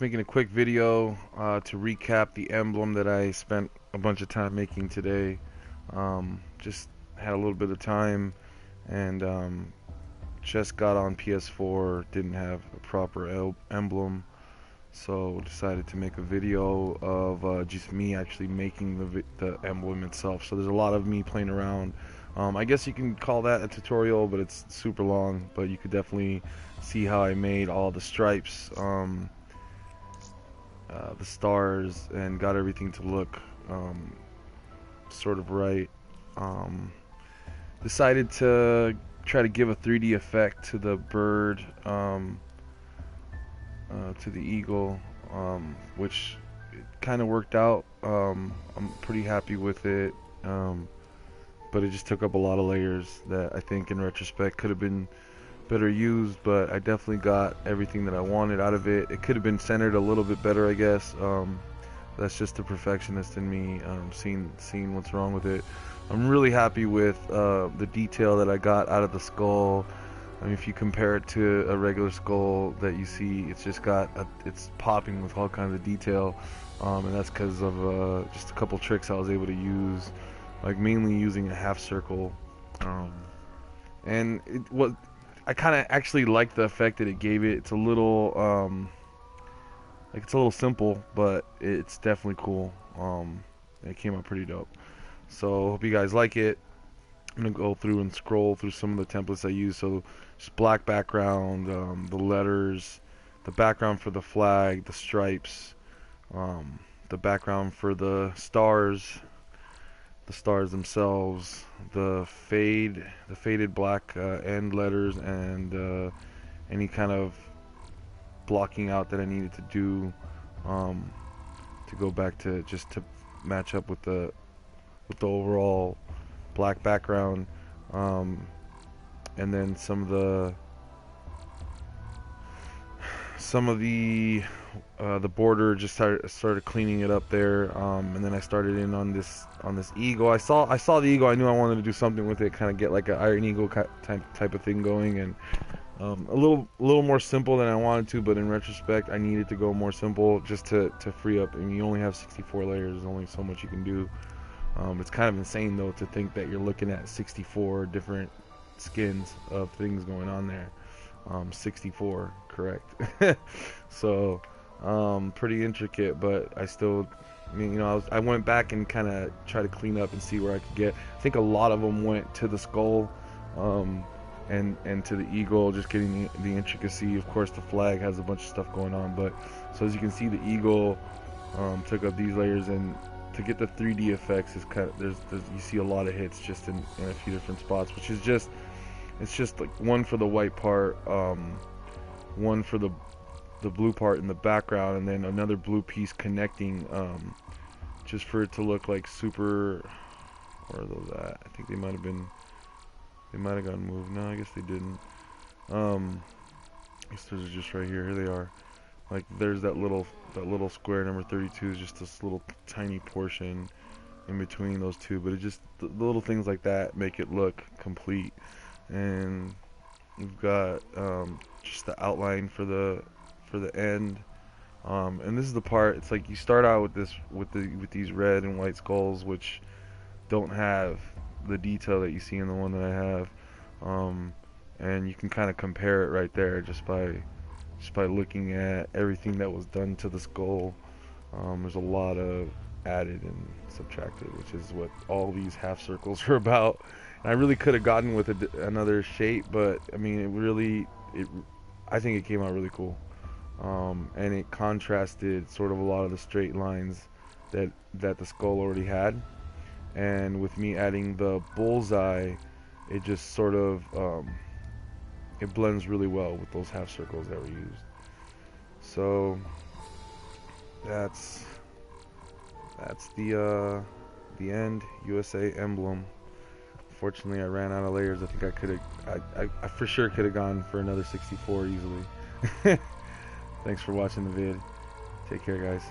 Just making a quick video to recap the emblem that I spent a bunch of time making today. Just had a little bit of time and just got on PS4, didn't have a proper emblem, so decided to make a video of just me actually making the emblem itself. So there's a lot of me playing around. I guess you can call that a tutorial, but it's super long, but you could definitely see how I made all the stripes, the stars, and got everything to look sort of right. Decided to try to give a 3D effect to the bird, to the eagle, which kind of worked out. I'm pretty happy with it, but it just took up a lot of layers that I think in retrospect could have been better used, but I definitely got everything that I wanted out of it. It could have been centered a little bit better, I guess. That's just the perfectionist in me, seeing what's wrong with it. I'm really happy with the detail that I got out of the skull. I mean, if you compare it to a regular skull that you see, it's just it's popping with all kinds of detail, and that's because of just a couple tricks I was able to use, like mainly using a half circle, and I kind of actually like the effect that it gave it. It's a little like it's a little simple, but it's definitely cool. It came out pretty dope. So hope you guys like it. I'm gonna go through and scroll through some of the templates I use. So just black background, the letters, the background for the flag, the stripes, the background for the stars themselves, the faded black end letters, and any kind of blocking out that I needed to do to go back to just to match up with the overall black background, and then some of the border, just started cleaning it up there, and then I started in on this eagle. I saw the eagle. I knew I wanted to do something with it, kind of get like an Iron Eagle type of thing going, and a little more simple than I wanted to, but in retrospect I needed to go more simple just to free up. I mean, you only have 64 layers. There's only so much you can do. It's kind of insane though to think that you're looking at 64 different skins of things going on there. 64, correct. So pretty intricate, but I still, I mean, I went back and kind of tried to clean up and see where I could get. I think a lot of them went to the skull, and to the eagle, just getting the intricacy. Of course, the flag has a bunch of stuff going on, but so as you can see, the eagle took up these layers, and to get the 3D effects is kind of, you see a lot of hits just in a few different spots, which is just, it's just like one for the white part, one for the blue part in the background, and then another blue piece connecting, just for it to look like super. Where are those at? I think they might have gotten moved. No, I guess they didn't. I guess those are just right here. Here they are. Like, there's that little square number 32 is just this little tiny portion in between those two, but it just, the little things like that make it look complete. And we've got just the outline for the end, and this is the part. It's like you start out with these red and white skulls, which don't have the detail that you see in the one that I have, and you can kind of compare it right there just by looking at everything that was done to the skull. There's a lot of added and subtracted, which is what all these half circles are about. And I really could have gotten with another shape, but I mean, I think it came out really cool, and it contrasted sort of a lot of the straight lines that the skull already had, and with me adding the bullseye, it just sort of it blends really well with those half circles that were used. So that's the TheEnd USA emblem. Fortunately, I ran out of layers. I think I for sure could have gone for another 64 easily. Thanks for watching the vid. Take care, guys.